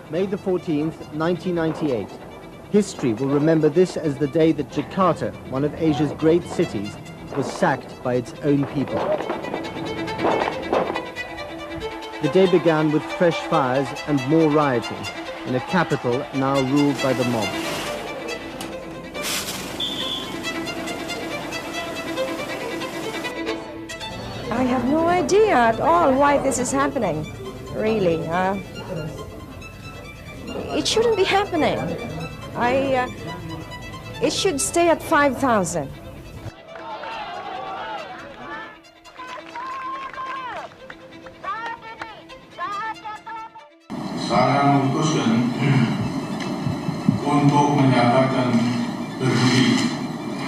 May the 14th, 1998. History will remember this as the day that Jakarta, one of Asia's great cities, was sacked by its own people. The day began with fresh fires and more rioting in a capital now ruled by the mob. I have no idea at all why this is happening, really. It shouldn't be happening. It should stay at 5,000. Saya memutuskan untuk menyatakan berhenti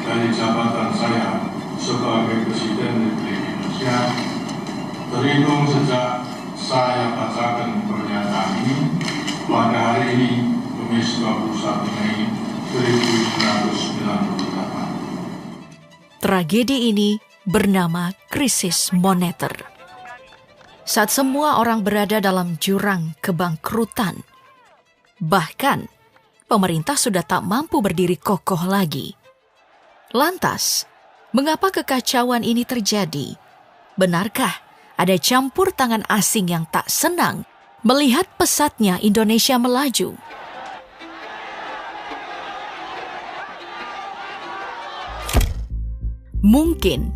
dari jabatan saya sebagai Presiden Republik Indonesia terhitung sejak saya bacakan pernyataan ini pada hari ini, Kamis 21 Mei 1998. Tragedi ini bernama krisis moneter. Saat semua orang berada dalam jurang kebangkrutan, bahkan pemerintah sudah tak mampu berdiri kokoh lagi. Lantas, mengapa kekacauan ini terjadi? Benarkah ada campur tangan asing yang tak senang melihat pesatnya Indonesia melaju? Mungkin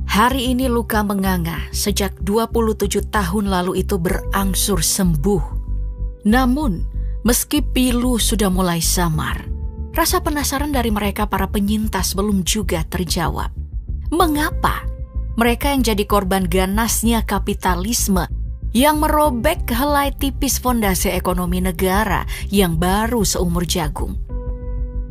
hari ini luka menganga sejak 27 tahun lalu itu berangsur sembuh. Namun, meski pilu sudah mulai samar, rasa penasaran dari mereka para penyintas belum juga terjawab. Mengapa mereka yang jadi korban ganasnya kapitalisme yang merobek helai tipis fondasi ekonomi negara yang baru seumur jagung?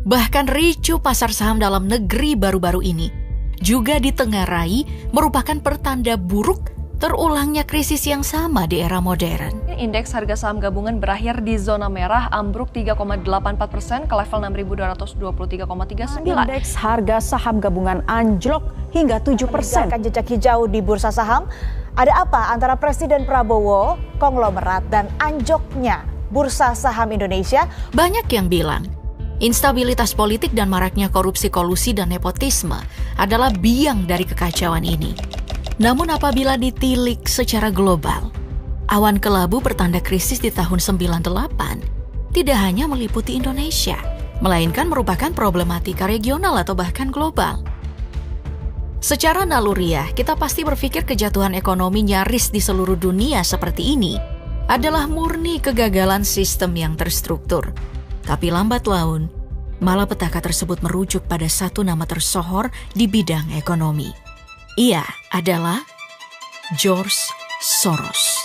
Bahkan ricu pasar saham dalam negeri baru-baru ini juga ditengarai merupakan pertanda buruk terulangnya krisis yang sama di era modern. Indeks harga saham gabungan berakhir di zona merah, ambruk 3,84% ke level 6.223,39. Indeks harga saham gabungan anjlok hingga 7%. Meninggalkan jejak hijau di bursa saham, ada apa antara Presiden Prabowo, konglomerat, dan anjloknya bursa saham Indonesia? Banyak yang bilang instabilitas politik dan maraknya korupsi, kolusi, dan nepotisme adalah biang dari kekacauan ini. Namun apabila ditilik secara global, awan kelabu pertanda krisis di tahun 98 tidak hanya meliputi Indonesia, melainkan merupakan problematika regional atau bahkan global. Secara naluriah, kita pasti berpikir kejatuhan ekonomi nyaris di seluruh dunia seperti ini adalah murni kegagalan sistem yang terstruktur. Tapi lambat laun, malapetaka tersebut merujuk pada satu nama tersohor di bidang ekonomi. Ia adalah George Soros.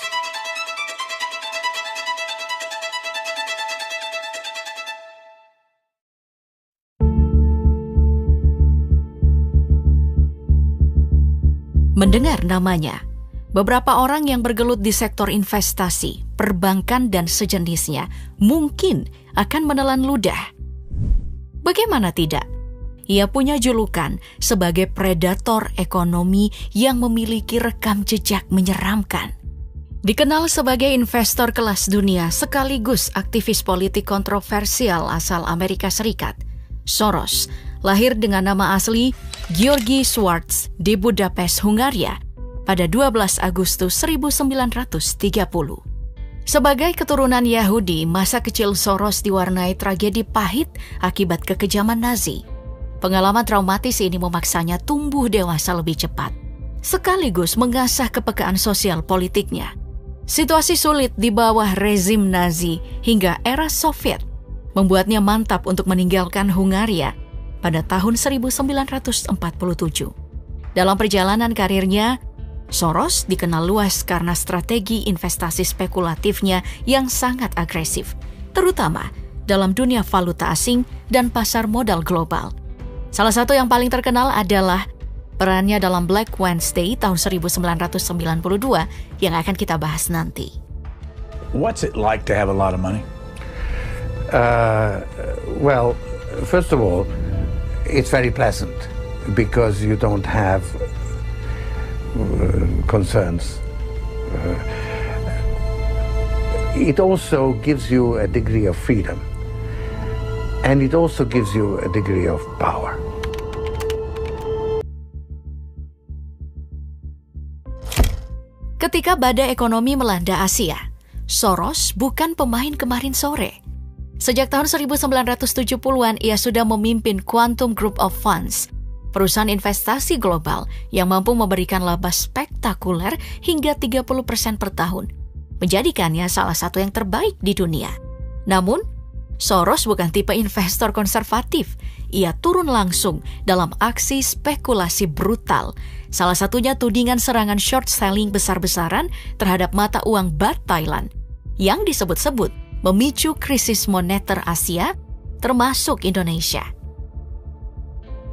Mendengar namanya, beberapa orang yang bergelut di sektor investasi, perbankan, dan sejenisnya mungkin akan menelan ludah. Bagaimana tidak? Ia punya julukan sebagai predator ekonomi yang memiliki rekam jejak menyeramkan. Dikenal sebagai investor kelas dunia sekaligus aktivis politik kontroversial asal Amerika Serikat, Soros lahir dengan nama asli Georgi Schwartz di Budapest, Hungaria pada 12 Agustus 1930. Sebagai keturunan Yahudi, masa kecil Soros diwarnai tragedi pahit akibat kekejaman Nazi. Pengalaman traumatis ini memaksanya tumbuh dewasa lebih cepat, sekaligus mengasah kepekaan sosial politiknya. Situasi sulit di bawah rezim Nazi hingga era Soviet membuatnya mantap untuk meninggalkan Hungaria pada tahun 1947. Dalam perjalanan karirnya, Soros dikenal luas karena strategi investasi spekulatifnya yang sangat agresif, terutama dalam dunia valuta asing dan pasar modal global. Salah satu yang paling terkenal adalah perannya dalam Black Wednesday tahun 1992 yang akan kita bahas nanti. What's it like to have a lot of money? Well, first of all, it's very pleasant because you don't have concerns. it also gives you a degree of freedom. And it also gives you a degree of power. Ketika badai ekonomi melanda Asia, Soros bukan pemain kemarin sore. Sejak tahun 1970-an, ia sudah memimpin Quantum Group of Funds, perusahaan investasi global yang mampu memberikan laba spektakuler hingga 30% per tahun, menjadikannya salah satu yang terbaik di dunia. Namun, Soros bukan tipe investor konservatif. Ia turun langsung dalam aksi spekulasi brutal. Salah satunya tudingan serangan short selling besar-besaran terhadap mata uang baht Thailand yang disebut-sebut memicu krisis moneter Asia, termasuk Indonesia.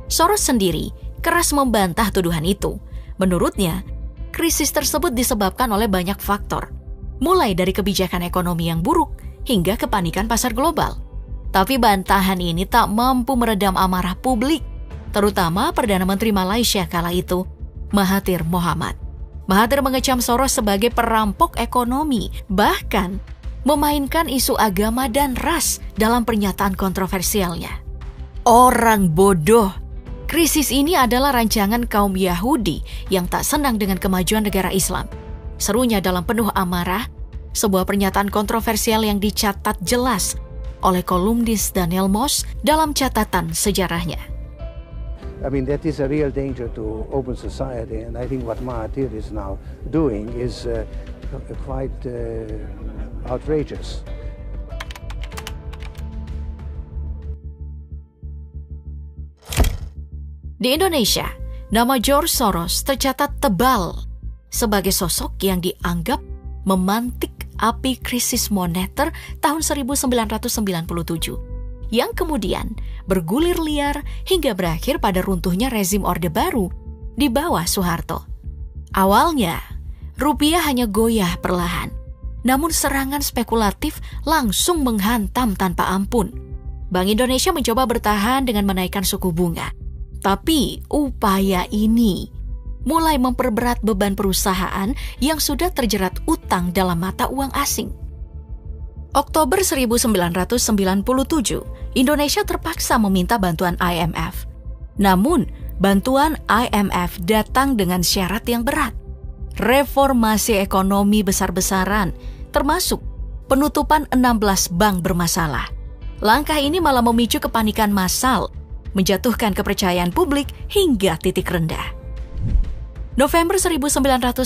Soros sendiri keras membantah tuduhan itu. Menurutnya, krisis tersebut disebabkan oleh banyak faktor, mulai dari kebijakan ekonomi yang buruk hingga kepanikan pasar global. Tapi bantahan ini tak mampu meredam amarah publik, terutama Perdana Menteri Malaysia kala itu, Mahathir Mohamad. Mahathir mengecam Soros sebagai perampok ekonomi, bahkan memainkan isu agama dan ras dalam pernyataan kontroversialnya. Orang bodoh. Krisis ini adalah rancangan kaum Yahudi yang tak senang dengan kemajuan negara Islam. Serunya dalam penuh amarah, sebuah pernyataan kontroversial yang dicatat jelas oleh kolumnis Daniel Moss dalam catatan sejarahnya. I mean, that is a real danger to open society, and I think what Mahathir is now doing is quite outrageous. Di Indonesia, nama George Soros tercatat tebal sebagai sosok yang dianggap memantik api krisis moneter tahun 1997 yang kemudian bergulir liar hingga berakhir pada runtuhnya rezim Orde Baru di bawah Soeharto. Awalnya, rupiah hanya goyah perlahan, namun serangan spekulatif langsung menghantam tanpa ampun. Bank Indonesia mencoba bertahan dengan menaikkan suku bunga, tapi upaya ini mulai memperberat beban perusahaan yang sudah terjerat utang dalam mata uang asing. Oktober 1997, Indonesia terpaksa meminta bantuan IMF. Namun, bantuan IMF datang dengan syarat yang berat. Reformasi ekonomi besar-besaran, termasuk penutupan 16 bank bermasalah. Langkah ini malah memicu kepanikan massal, menjatuhkan kepercayaan publik hingga titik rendah. November 1997,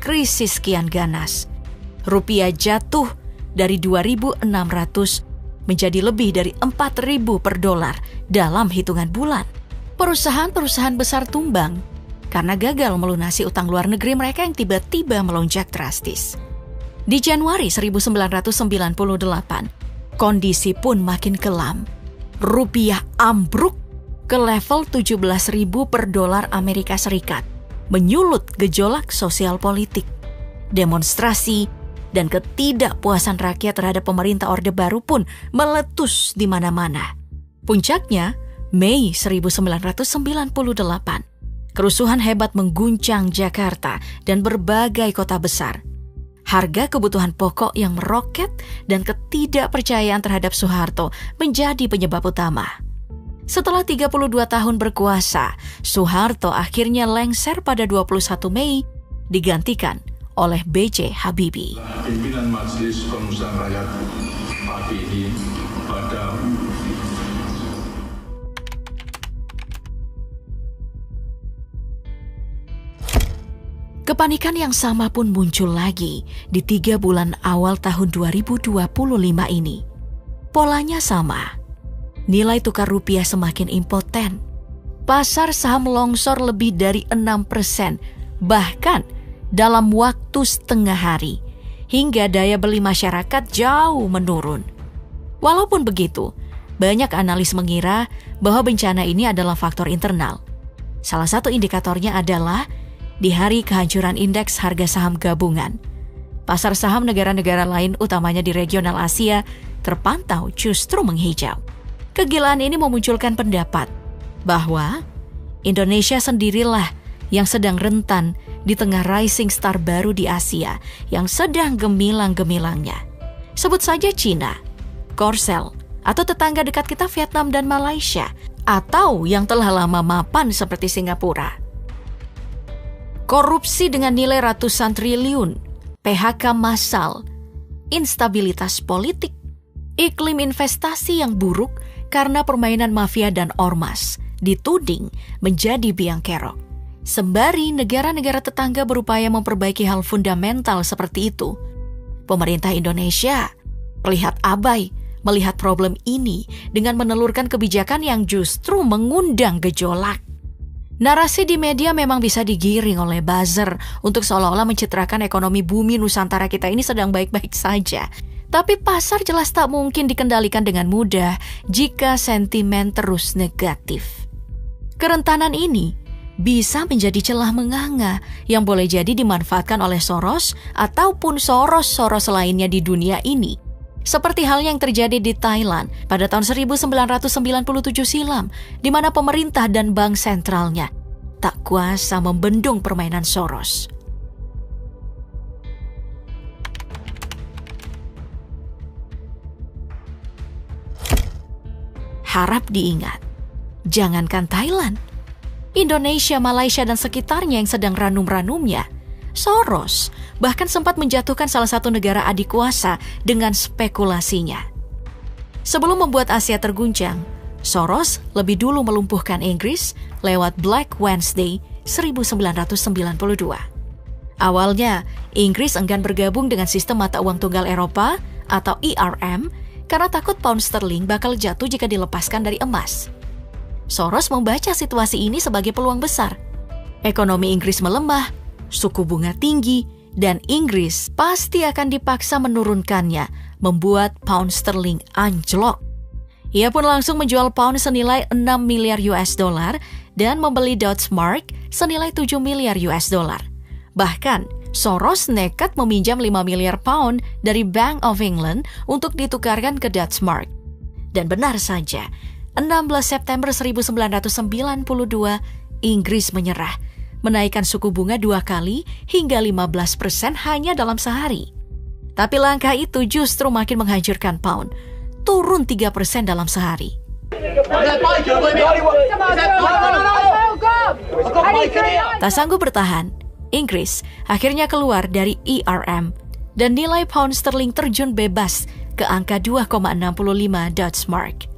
krisis kian ganas. Rupiah jatuh dari 2.600 menjadi lebih dari 4.000 per dolar dalam hitungan bulan. Perusahaan-perusahaan besar tumbang karena gagal melunasi utang luar negeri mereka yang tiba-tiba melonjak drastis. Di Januari 1998, kondisi pun makin kelam. Rupiah ambruk ke level 17.000 per dolar Amerika Serikat, menyulut gejolak sosial politik, demonstrasi, dan ketidakpuasan rakyat terhadap pemerintah Orde Baru pun meletus di mana-mana. Puncaknya, Mei 1998, kerusuhan hebat mengguncang Jakarta dan berbagai kota besar. Harga kebutuhan pokok yang meroket dan ketidakpercayaan terhadap Soeharto menjadi penyebab utama. Setelah 32 tahun berkuasa, Soeharto akhirnya lengser pada 21 Mei, digantikan oleh B.J. Habibie. Pimpinan Majelis Permusyawaratan Rakyat pagi ini pada Kepanikan yang sama pun muncul lagi di 3 bulan awal tahun 2025 ini. Polanya sama. Nilai tukar rupiah semakin impoten. Pasar saham longsor lebih dari 6%, bahkan dalam waktu setengah hari, hingga daya beli masyarakat jauh menurun. Walaupun begitu, banyak analis mengira bahwa bencana ini adalah faktor internal. Salah satu indikatornya adalah di hari kehancuran indeks harga saham gabungan. Pasar saham negara-negara lain, utamanya di regional Asia, terpantau justru menghijau. Kegilaan ini memunculkan pendapat bahwa Indonesia sendirilah yang sedang rentan di tengah rising star baru di Asia yang sedang gemilang-gemilangnya. Sebut saja Cina, Korsel, atau tetangga dekat kita Vietnam dan Malaysia, atau yang telah lama mapan seperti Singapura. Korupsi dengan nilai ratusan triliun, PHK massal, instabilitas politik, iklim investasi yang buruk karena permainan mafia dan ormas dituding menjadi biang kerok. Sembari negara-negara tetangga berupaya memperbaiki hal fundamental seperti itu, pemerintah Indonesia terlihat abai melihat problem ini dengan menelurkan kebijakan yang justru mengundang gejolak. Narasi di media memang bisa digiring oleh buzzer untuk seolah-olah mencitrakan ekonomi bumi Nusantara kita ini sedang baik-baik saja. Tapi pasar jelas tak mungkin dikendalikan dengan mudah jika sentimen terus negatif. Kerentanan ini bisa menjadi celah menganga yang boleh jadi dimanfaatkan oleh Soros ataupun Soros-Soros lainnya di dunia ini. Seperti hal yang terjadi di Thailand pada tahun 1997 silam, di mana pemerintah dan bank sentralnya tak kuasa membendung permainan Soros. Harap diingat, jangankan Thailand, Indonesia, Malaysia, dan sekitarnya yang sedang ranum-ranumnya, Soros bahkan sempat menjatuhkan salah satu negara adik kuasa dengan spekulasinya. Sebelum membuat Asia terguncang, Soros lebih dulu melumpuhkan Inggris lewat Black Wednesday 1992. Awalnya, Inggris enggan bergabung dengan sistem mata uang tunggal Eropa atau ERM karena takut pound sterling bakal jatuh jika dilepaskan dari emas. Soros membaca situasi ini sebagai peluang besar. Ekonomi Inggris melemah, suku bunga tinggi, dan Inggris pasti akan dipaksa menurunkannya, membuat pound sterling anjlok. Ia pun langsung menjual pound senilai 6 miliar US dollar dan membeli Deutschmark senilai 7 miliar US dollar. Bahkan, Soros nekat meminjam 5 miliar pound dari Bank of England untuk ditukarkan ke Deutschmark. Dan benar saja, 16 September 1992, Inggris menyerah, menaikkan suku bunga 2 kali hingga 15% hanya dalam sehari. Tapi langkah itu justru makin menghancurkan pound, turun 3% dalam sehari. Tak sanggup bertahan, Inggris akhirnya keluar dari ERM dan nilai pound sterling terjun bebas ke angka 2,65 Deutschmark.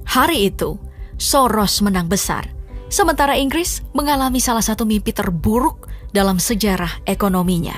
Hari itu, Soros menang besar. Sementara Inggris mengalami salah satu mimpi terburuk dalam sejarah ekonominya.